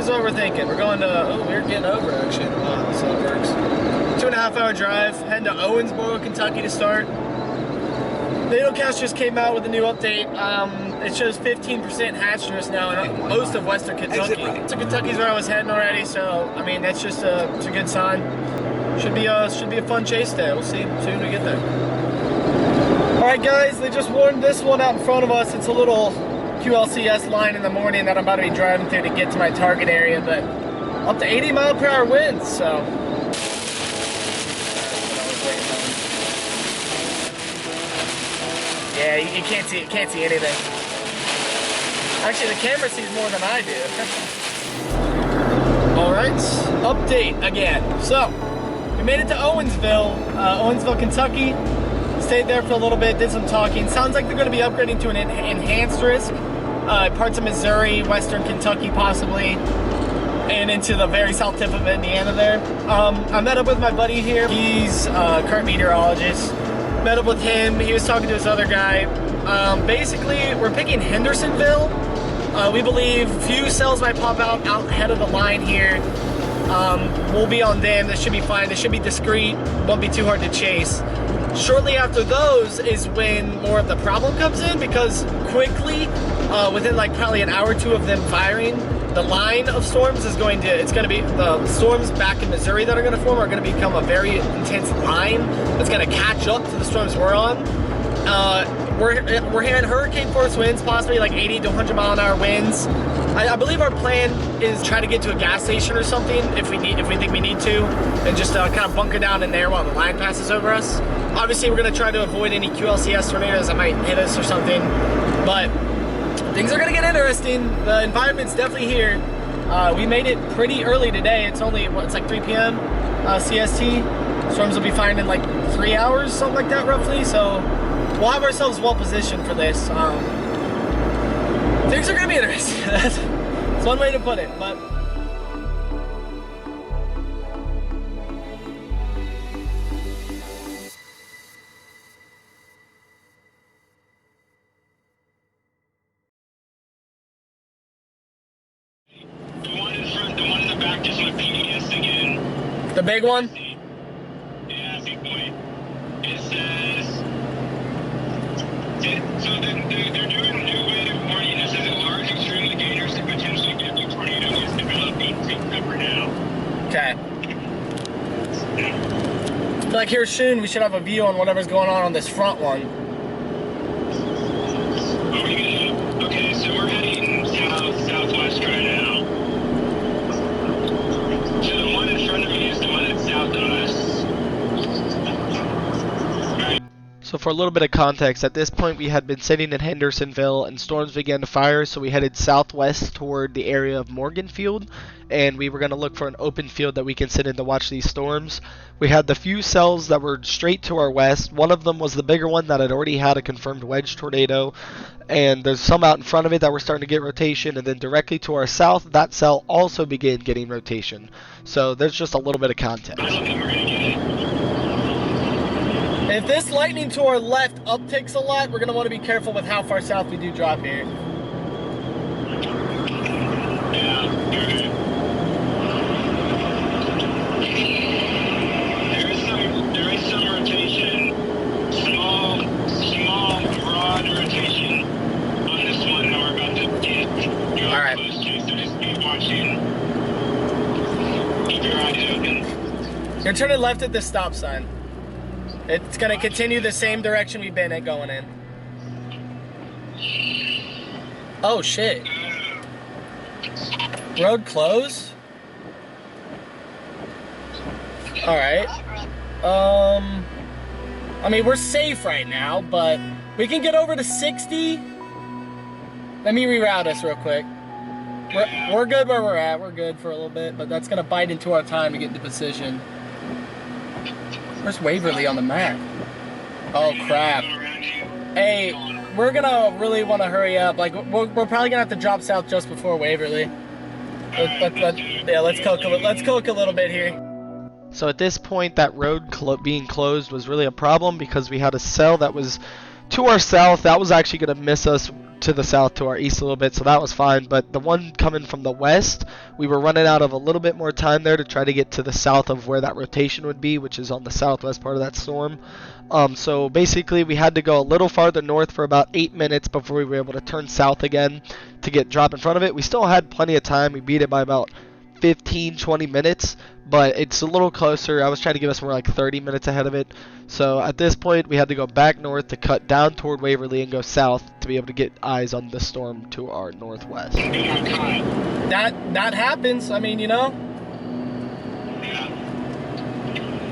here's what we're thinking. We're going to, oh, we're getting over actually. Wow, so it works. 2.5 hour drive, heading to Owensboro, Kentucky to start. The AtoCast just came out with a new update. It shows 15% hatcheries now in most of Western Kentucky. So Kentucky's where I was heading already, so I mean that's just it's a good sign. Should be a fun chase day. We'll see soon we get there. All right, guys, they just warned this one out in front of us. It's a little QLCS line in the morning that I'm about to be driving through to get to my target area, but up to 80-mile-per-hour winds, so. Yeah, you can't see anything. Actually, the camera sees more than I do. All right, update again. So, we made it to Owensville, Kentucky. Stayed there for a little bit, did some talking. Sounds like they're going to be upgrading to an enhanced risk. Parts of Missouri, Western Kentucky possibly, and into the very south tip of Indiana there. I met up with my buddy here. He's a current meteorologist. Met up with him. He was talking to this other guy. Basically, we're picking Hendersonville. We believe few cells might pop out ahead of the line here. We'll be on them. This should be fine. This should be discreet. Won't be too hard to chase. Shortly after those is when more of the problem comes in, because quickly, within like probably an hour or two of them firing, the line of storms is going to, the storms back in Missouri that are going to form are going to become a very intense line that's going to catch up to the storms we're on. We're hearing hurricane force winds, possibly like 80 to 100 mile an hour winds. I believe our plan is try to get to a gas station or something if we think we need to, and just kind of bunker down in there while the line passes over us. Obviously, we're going to try to avoid any QLCS tornadoes that might hit us or something, but things are going to get interesting. The environment's definitely here. We made it pretty early today. It's only, it's like 3 p.m. CST. Storms will be fine in like 3 hours, something like that roughly, so we'll have ourselves well positioned for this. Things are going to be interesting. That's one way to put it, but the big one? Yeah, big boy. It says, so they're doing new wave warning. It says a large, extremely dangerous and potentially deadly tornado is developing. Take cover now. Okay. Like here soon, we should have a view on whatever's going on this front one. Okay, so we're heading southwest right now. So the one in front of me is the one that's south of us. So for a little bit of context, at this point we had been sitting in Hendersonville and storms began to fire, so we headed southwest toward the area of Morganfield, and we were going to look for an open field that we can sit in to watch these storms. We had the few cells that were straight to our west. One of them was the bigger one that had already had a confirmed wedge tornado, and there's some out in front of it that were starting to get rotation, and then directly to our south, that cell also began getting rotation. So there's just a little bit of context. If this lightning to our left upticks a lot, we're going to want to be careful with how far south we do drop here. There is some rotation, small, broad rotation on this one that we're about to get close to, so just keep watching. Keep your eyes open. You're turning left at this stop sign. It's going to continue the same direction we've been at going in. Oh, shit. Road closed? Alright. I mean, we're safe right now, but we can get over to 60. Let me reroute us real quick. We're good where we're at. We're good for a little bit, but that's going to bite into our time to get into position. Where's Waverly on the map? Oh, crap. Hey, we're gonna really want to hurry up. Like, we're probably gonna have to drop south just before Waverly. Let's cook a little bit here. So at this point, that road being closed was really a problem because we had a cell that was to our south that was actually going to miss us to the south to our east a little bit, so that was fine. But the one coming from the west, we were running out of a little bit more time there to try to get to the south of where that rotation would be, which is on the southwest part of that storm. So basically we had to go a little farther north for about 8 minutes before we were able to turn south again to drop in front of it. We still had plenty of time. We beat it by about 15-20 minutes, but it's a little closer. I was trying to give us more like 30 minutes ahead of it. So at this point we had to go back north to cut down toward Waverly and go south to be able to get eyes on the storm to our northwest. That happens. I mean, you know,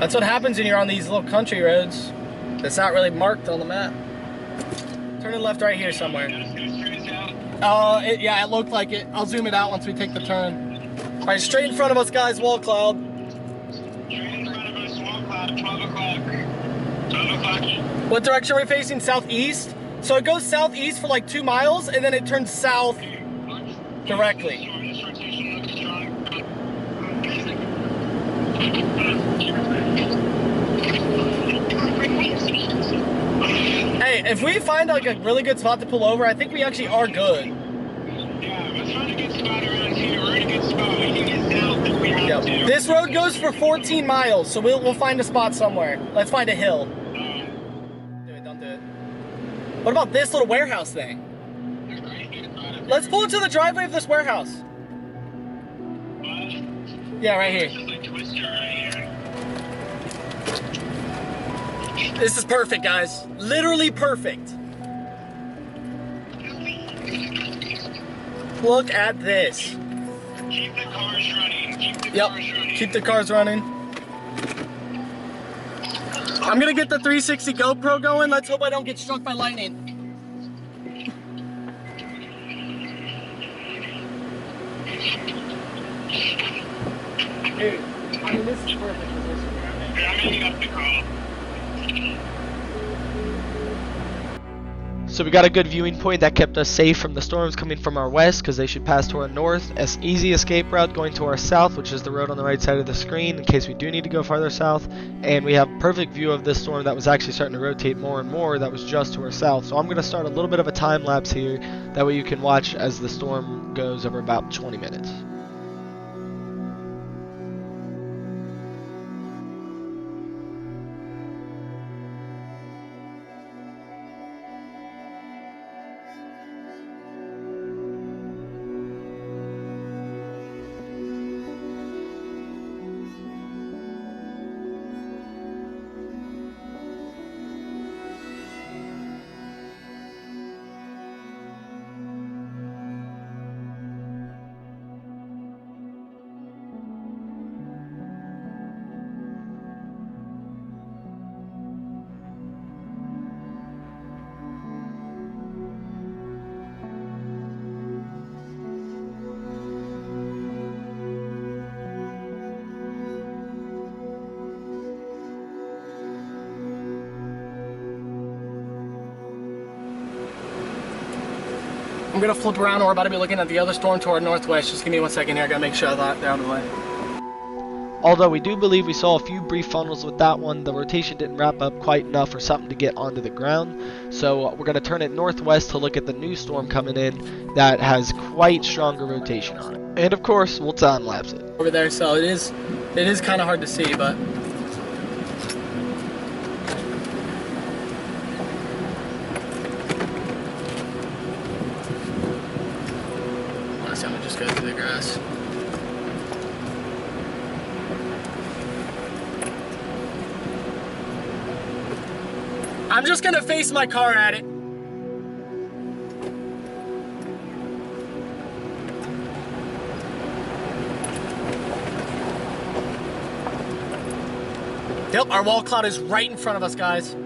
that's what happens when you're on these little country roads. It's not really marked on the map. Turn it left right here somewhere. Yeah, it looked like it. I'll zoom it out once we take the turn. All right, straight in front of us, guys, wall cloud. Straight in front of us, wall cloud, 12 o'clock. 12 o'clock. What direction are we facing? Southeast? So it goes southeast for like 2 miles, and then it turns south directly. Hey, if we find like a really good spot to pull over, I think we actually are good. Yeah, let's find a good spot around here. We're in a good spot. We can get south if we have to. This road goes for 14 miles, so we'll find a spot somewhere. Let's find a hill. Don't do it. What about this little warehouse thing? Let's pull into the driveway of this warehouse. Yeah, right here. This is perfect, guys. Literally perfect. Look at this. Keep the cars running. Keep the cars running. I'm gonna get the 360 GoPro going. Let's hope I don't get struck by lightning. Dude, I mean, this is perfect position. I'm hanging up the call. So we got a good viewing point that kept us safe from the storms coming from our west, because they should pass to our north. As easy escape route going to our south, which is the road on the right side of the screen in case we do need to go farther south. And we have perfect view of this storm that was actually starting to rotate more and more that was just to our south. So I'm going to start a little bit of a time lapse here, that way you can watch as the storm goes over about 20 minutes. I'm gonna flip around, and we're about to be looking at the other storm to our northwest. Just give me 1 second here. I gotta make sure that they're out of the way. Although we do believe we saw a few brief funnels with that one, the rotation didn't wrap up quite enough for something to get onto the ground. So we're going to turn it northwest to look at the new storm coming in that has quite stronger rotation on it. And of course, we'll time lapse it. Over there, so it is kind of hard to see, but honestly, I'm gonna just go through the grass. I'm just gonna face my car at it. Yep, our wall cloud is right in front of us, guys.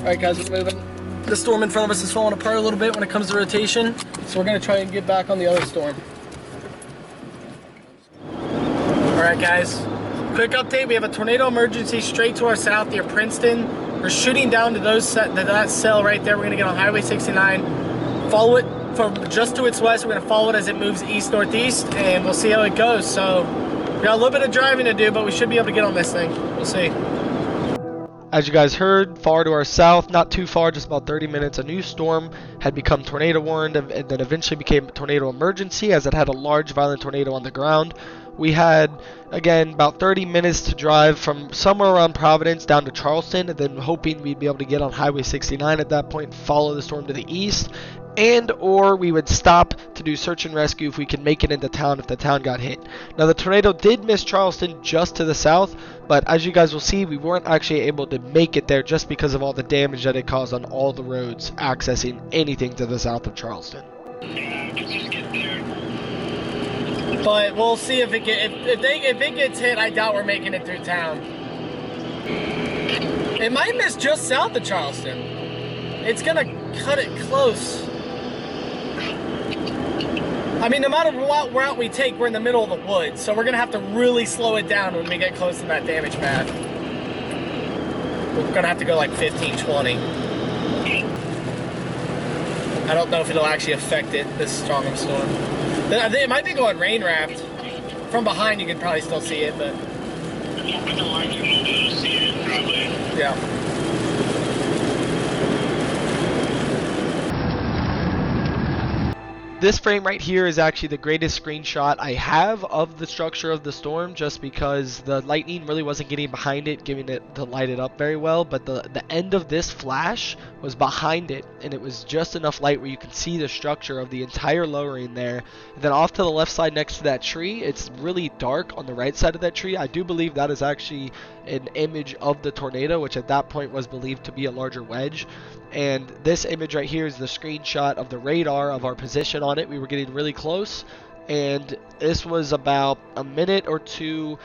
Alright guys, we're moving. The storm in front of us is falling apart a little bit when it comes to rotation, so we're going to try and get back on the other storm. Alright guys, quick update. We have a tornado emergency straight to our south near Princeton. We're shooting down to that cell right there. We're going to get on Highway 69, follow it from just to its west. We're going to follow it as it moves east-northeast, and we'll see how it goes. So we got a little bit of driving to do, but we should be able to get on this thing. We'll see. As you guys heard, far to our south, not too far, just about 30 minutes, a new storm had become tornado warned and then eventually became tornado emergency as it had a large violent tornado on the ground. We had, again, about 30 minutes to drive from somewhere around Providence down to Charleston, and then hoping we'd be able to get on Highway 69 at that point, follow the storm to the east, and or we would stop to do search and rescue if we could make it into town if the town got hit. Now the tornado did miss Charleston just to the south, but as you guys will see, we weren't actually able to make it there just because of all the damage that it caused on all the roads accessing anything to the south of Charleston. But we'll see if it gets hit. I doubt we're making it through town. It might miss just south of Charleston. It's gonna cut it close. I mean, no matter what route we take, we're in the middle of the woods, so we're gonna have to really slow it down when we get close to that damage path. We're gonna have to go like 15, 20. I don't know if it'll actually affect it, this strong of a storm. It might be going rain wrapped. From behind you can probably still see it, but... Yeah. This frame right here is actually the greatest screenshot I have of the structure of the storm, just because the lightning really wasn't getting behind it, giving it to light it up very well, but the end of this flash was behind it, and it was just enough light where you can see the structure of the entire lowering there. And then off to the left side next to that tree, it's really dark on the right side of that tree. I do believe that is actually an image of the tornado, which at that point was believed to be a larger wedge. And this image right here is the screenshot of the radar of our position on it. We were getting really close, and this was about a minute or two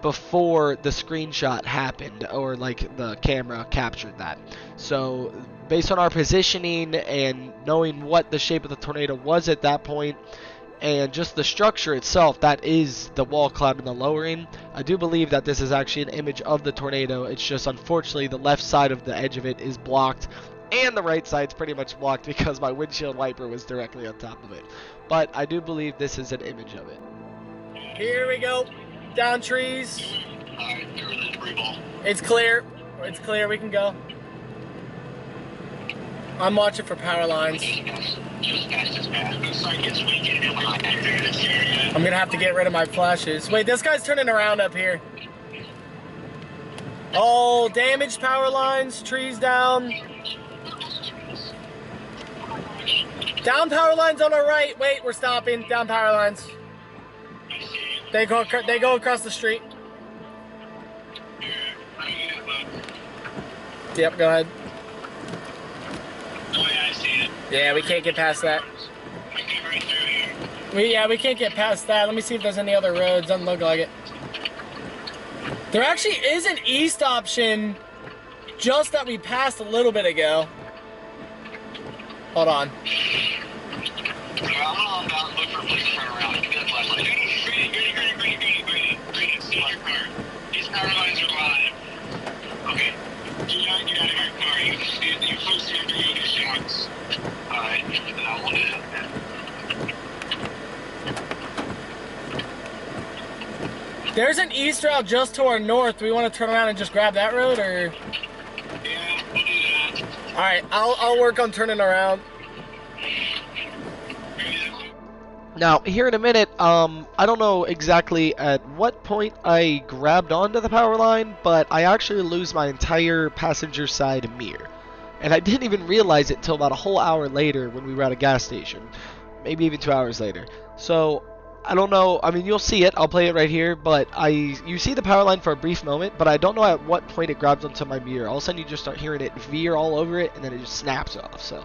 before the screenshot happened, or like the camera captured that. So based on our positioning and knowing what the shape of the tornado was at that point, and just the structure itself, that is the wall cloud and the lowering. I do believe that this is actually an image of the tornado. It's just unfortunately the left side of the edge of it is blocked, and the right side's pretty much blocked because my windshield wiper was directly on top of it. But I do believe this is an image of it. Here we go. Down trees. It's clear. It's clear. We can go. I'm watching for power lines. I'm gonna have to get rid of my flashes. Wait, this guy's turning around up here. Oh, damaged power lines. Trees down. Down power lines on our right. Wait, we're stopping. Down power lines. They go across the street. Yep, go ahead. Oh yeah, I see it. Yeah, we can't get past that. I get right through here. We can't get past that. Let me see if there's any other roads. Doesn't look like it. There actually is an east option just that we passed a little bit ago. Hold on. Yeah, I'm about to look for a place to turn around. Give me that flashlight. Green. See my car. These power lines are live. Okay. Do not get out of your car. You folks have to go get shots. Alright, then I will do that. There's an east route just to our north. Do we want to turn around and just grab that road, or? Yeah, we'll do that. All right, I'll work on turning around. Now, here in a minute, I don't know exactly at what point I grabbed onto the power line, but I actually lose my entire passenger side mirror. And I didn't even realize it until about a whole hour later when we were at a gas station. Maybe even 2 hours later. So, I don't know. I mean, you'll see it. I'll play it right here. But you see the power line for a brief moment, but I don't know at what point it grabs onto my mirror. All of a sudden, you just start hearing it veer all over it, and then it just snaps off. So.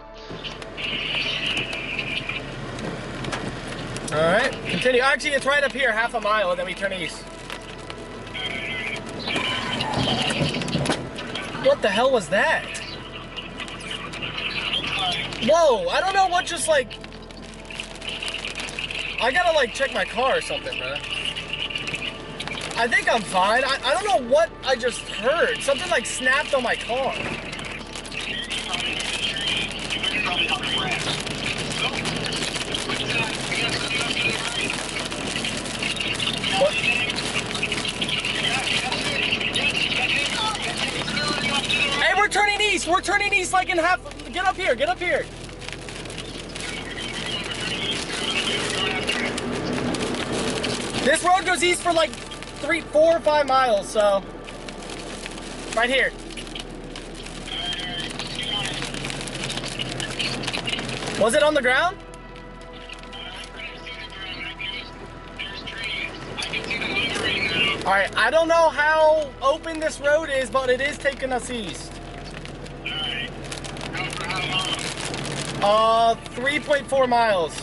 All right, continue. Actually, it's right up here, half a mile, and then we turn east. What the hell was that? Whoa, I don't know what just like... I gotta like check my car or something, bro. I think I'm fine. I don't know what I just heard. Something like snapped on my car. What? Hey, we're turning east. We're turning east like in half. Get up here. Get up here. This road goes east for like 3, 4, or 5 miles, so right here. Was it on the ground? All right, I don't know how open this road is, but it is taking us east. 3.4 miles.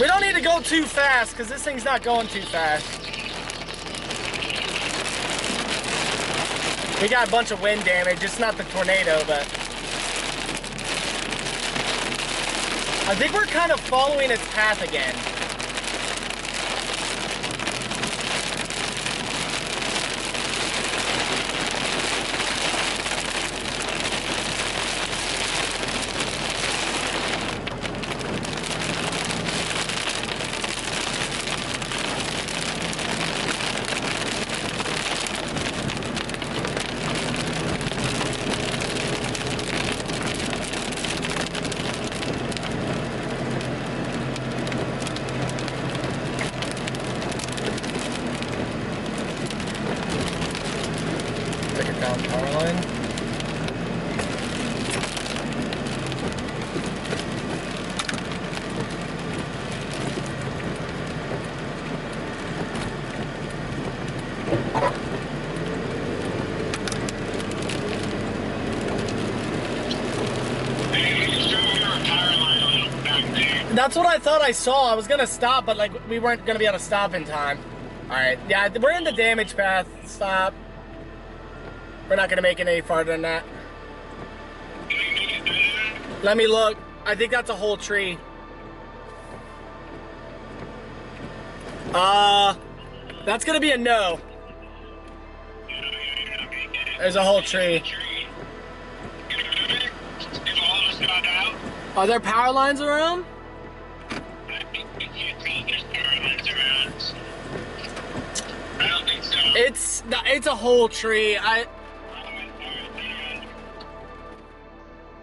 We don't need to go too fast because this thing's not going too fast. We got a bunch of wind damage. It's not the tornado, but I think we're kind of following its path again. Power line. That's what I thought I saw. I was gonna stop, but like we weren't gonna be able to stop in time. All right, yeah, we're in the damage path. Stop. We're not gonna make it any farther than that. Let me look. I think that's a whole tree. That's gonna be a no. There's a whole tree. Are there power lines around? I don't think so. It's a whole tree.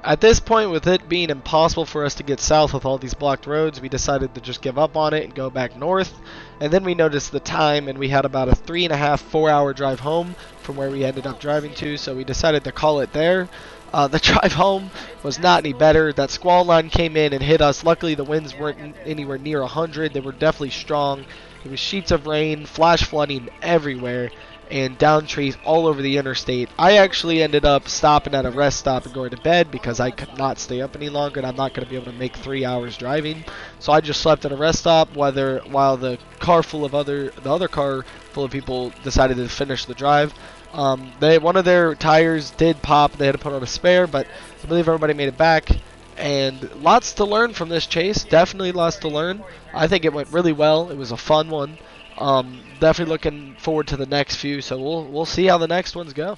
At this point, with it being impossible for us to get south with all these blocked roads, we decided to just give up on it and go back north. And then we noticed the time, and we had about a 3.5, 4-hour drive home from where we ended up driving to, so we decided to call it there. The drive home was not any better. That squall line came in and hit us. Luckily, the winds weren't anywhere near 100. They were definitely strong. There was sheets of rain, flash flooding everywhere, and down trees all over the interstate. I actually ended up stopping at a rest stop and going to bed because I could not stay up any longer, and I'm not going to be able to make 3 hours driving. So I just slept at a rest stop while the other car full of people decided to finish the drive. One of their tires did pop. They had to put on a spare, but I believe everybody made it back. And lots to learn from this chase. Definitely lots to learn. I think it went really well. It was a fun one. Definitely looking forward to the next few. So we'll see how the next ones go.